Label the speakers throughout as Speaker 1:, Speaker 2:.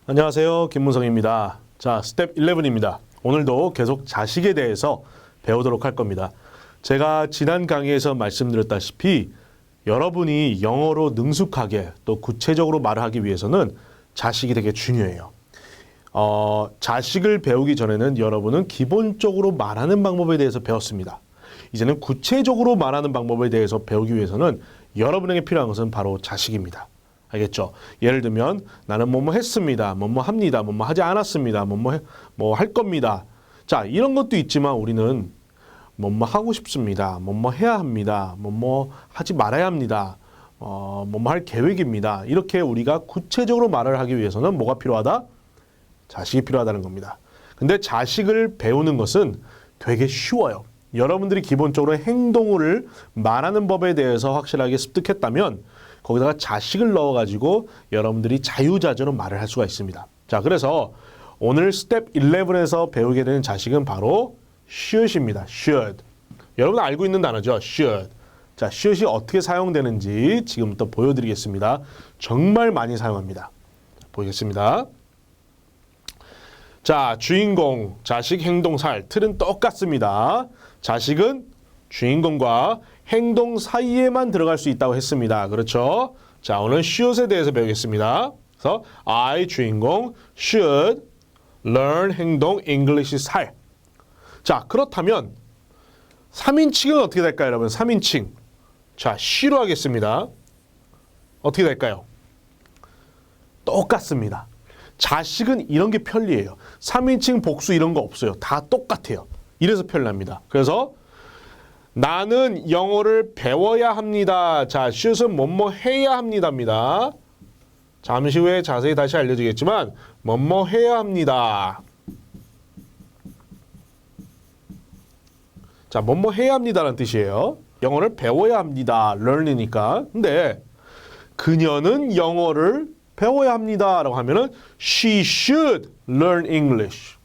Speaker 1: 안녕하세요. 김문성입니다. 자, 스텝 11입니다. 오늘도 계속 자식에 대해서 배우도록 할 겁니다. 제가 지난 강의에서 말씀드렸다시피 여러분이 영어로 능숙하게 또 구체적으로 말을 하기 위해서는 자식이 되게 중요해요. 자식을 배우기 전에는 여러분은 기본적으로 말하는 방법에 대해서 배웠습니다. 이제는 구체적으로 말하는 방법에 대해서 배우기 위해서는 여러분에게 필요한 것은 바로 자식입니다. 알겠죠? 예를 들면 나는 뭐뭐 했습니다. 뭐뭐 합니다. 뭐뭐 하지 않았습니다. 뭐뭐 할 겁니다. 자, 이런 것도 있지만 우리는 뭐뭐 하고 싶습니다. 뭐뭐 해야 합니다. 뭐뭐 하지 말아야 합니다. 뭐뭐 할 계획입니다. 이렇게 우리가 구체적으로 말을 하기 위해서는 뭐가 필요하다? 자식이 필요하다는 겁니다. 근데 자식을 배우는 것은 되게 쉬워요. 여러분들이 기본적으로 행동을 말하는 법에 대해서 확실하게 습득했다면 거기다가 자식을 넣어가지고 여러분들이 자유자재로 말을 할 수가 있습니다. 자, 그래서 오늘 스텝 11에서 배우게 되는 자식은 바로 should입니다. should. 여러분 알고 있는 단어죠? should. 자, should이 어떻게 사용되는지 지금부터 보여드리겠습니다. 정말 많이 사용합니다. 보겠습니다. 자, 주인공, 자식, 행동, 살. 틀은 똑같습니다. 자식은 주인공과 행동 사이에만 들어갈 수 있다고 했습니다. 그렇죠? 자, 오늘 should에 대해서 배우겠습니다. 그래서 I, 주인공, should learn 행동, English, 살. 자, 그렇다면 3인칭은 어떻게 될까요, 여러분? 3인칭. 자, she로 하겠습니다. 어떻게 될까요? 똑같습니다. 자식은 이런 게 편리해요. 3인칭 복수 이런 거 없어요. 다 똑같아요. 이래서 편리합니다. 그래서 나는 영어를 배워야 합니다. 자, should은 뭐뭐 해야 합니다입니다. 잠시 후에 자세히 다시 알려드리겠지만 뭐뭐 해야 합니다. 자, 뭐뭐 해야 합니다라는 뜻이에요. 영어를 배워야 합니다. learn이니까. 근데 그녀는 영어를 배워야 합니다라고 하면은 she should learn English.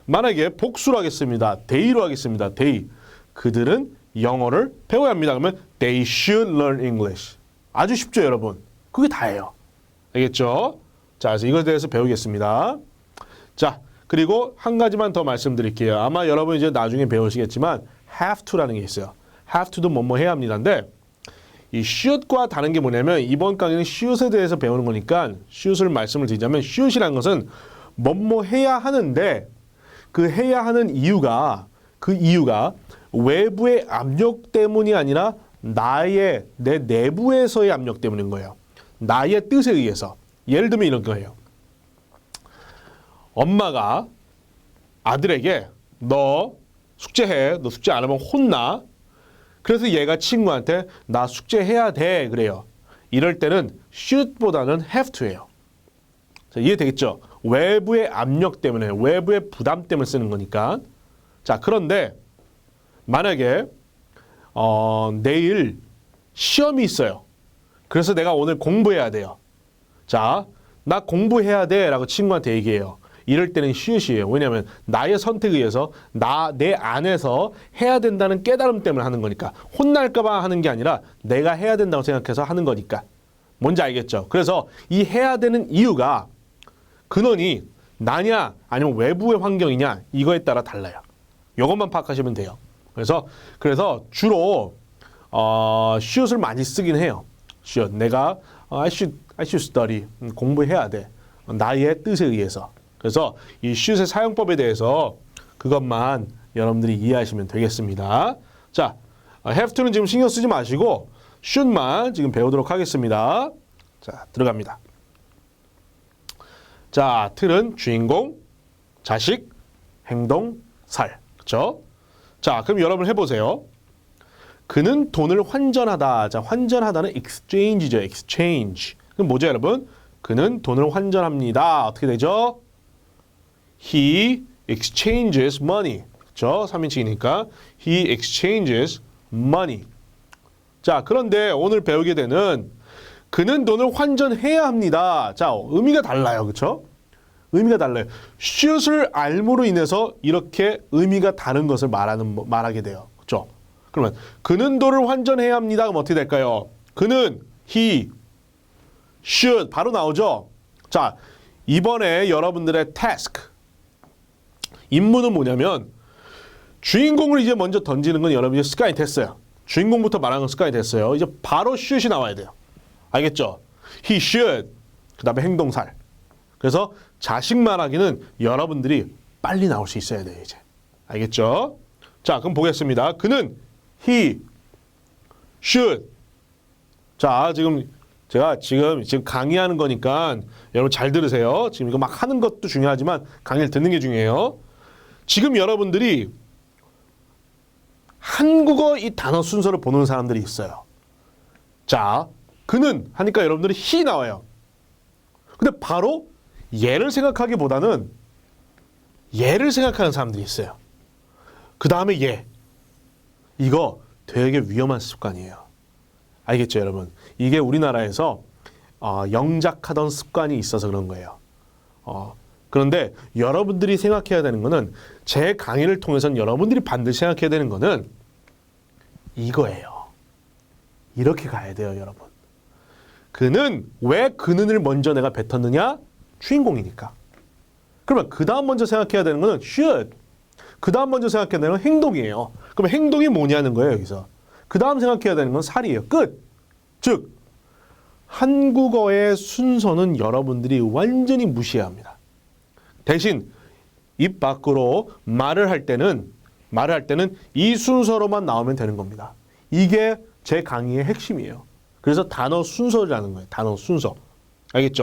Speaker 1: 만약에 복수로 하겠습니다. they로 하겠습니다. they. 그들은 영어를 배워야 합니다. 그러면 they should learn English. 아주 쉽죠, 여러분? 그게 다예요. 알겠죠? 자, 그래서 이것에 대해서 배우겠습니다. 자, 그리고 한 가지만 더 말씀드릴게요. 아마 여러분 이제 나중에 배우시겠지만 have to라는 게 있어요. have to도 뭐뭐 해야 합니다인데 이 should과 다른 게 뭐냐면 이번 강의는 should에 대해서 배우는 거니까 should을 말씀을 드리자면 should이라는 것은 뭐뭐 해야 하는데 그 해야 하는 이유가 외부의 압력 때문이 아니라 내 내부에서의 압력 때문인 거예요. 나의 뜻에 의해서. 예를 들면 이런 거예요. 엄마가 아들에게 너 숙제해. 너 숙제 안 하면 혼나. 그래서 얘가 친구한테 나 숙제해야 돼. 그래요. 이럴 때는 should보다는 have to예요. 자, 이해되겠죠? 외부의 압력 때문에, 외부의 부담 때문에 쓰는 거니까. 자, 그런데 만약에 내일 시험이 있어요. 그래서 내가 오늘 공부해야 돼요. 자, 나 공부해야 돼 라고 친구한테 얘기해요. 이럴 때는 should이에요. 왜냐하면 나의 선택에 의해서 내 안에서 해야 된다는 깨달음 때문에 하는 거니까. 혼날까 봐 하는 게 아니라 내가 해야 된다고 생각해서 하는 거니까. 뭔지 알겠죠? 그래서 이 해야 되는 이유가 근원이 나냐 아니면 외부의 환경이냐 이거에 따라 달라요. 이것만 파악하시면 돼요. 그래서 주로 should을 많이 쓰긴 해요. should. 내가 I should study. 공부해야 돼. 나의 뜻에 의해서. 그래서 이 should의 사용법에 대해서 그것만 여러분들이 이해하시면 되겠습니다. 자, have to는 지금 신경 쓰지 마시고 should만 지금 배우도록 하겠습니다. 자, 들어갑니다. 자, 틀은 주인공, 자식, 행동, 살. 그렇죠? 자, 그럼 여러분 해보세요. 그는 돈을 환전하다. 자, 환전하다는 exchange죠. exchange. 그럼 뭐죠, 여러분? 그는 돈을 환전합니다. 어떻게 되죠? He exchanges money. 그렇죠? 3인칭이니까 He exchanges money. 자, 그런데 오늘 배우게 되는 그는 돈을 환전해야 합니다. 자, 의미가 달라요. 그렇죠? 의미가 달라요. should을 알므로 인해서 이렇게 의미가 다른 것을 말하게 돼요. 그렇죠? 그러면 그는 돈을 환전해야 합니다. 그럼 어떻게 될까요? 그는 he should 바로 나오죠. 자, 이번에 여러분들의 task, 임무는 뭐냐면 주인공을 이제 먼저 던지는 건 여러분이 습관이 됐어요. 주인공부터 말하는 건 습관이 됐어요. 이제 바로 should이 나와야 돼요. 알겠죠? He should. 그 다음에 행동살. 그래서 자식 말하기는 여러분들이 빨리 나올 수 있어야 돼요, 이제. 알겠죠? 자, 그럼 보겠습니다. 그는 he should. 자, 제가 지금 강의하는 거니까 여러분 잘 들으세요. 지금 이거 막 하는 것도 중요하지만 강의를 듣는 게 중요해요. 지금 여러분들이 한국어 이 단어 순서를 보는 사람들이 있어요. 자, 그는 하니까 여러분들이 he 나와요. 근데 바로 얘를 생각하기보다는 얘를 생각하는 사람들이 있어요. 그 다음에 얘. 이거 되게 위험한 습관이에요. 알겠죠, 여러분? 이게 우리나라에서 영작하던 습관이 있어서 그런 거예요. 그런데 여러분들이 생각해야 되는 거는 제 강의를 통해서는 여러분들이 반드시 생각해야 되는 거는 이거예요. 이렇게 가야 돼요, 여러분. 그는 왜 그는을 먼저 내가 뱉었느냐? 주인공이니까. 그러면 그 다음 먼저 생각해야 되는 거는 should. 그 다음 먼저 생각해야 되는 건 행동이에요. 그럼 행동이 뭐냐는 거예요, 여기서. 그 다음 생각해야 되는 건 살이에요. 끝. 즉 한국어의 순서는 여러분들이 완전히 무시해야 합니다. 대신 입 밖으로 말을 할 때는 이 순서로만 나오면 되는 겁니다. 이게 제 강의의 핵심이에요. 그래서 단어 순서라는 거예요. 단어 순서. 알겠죠?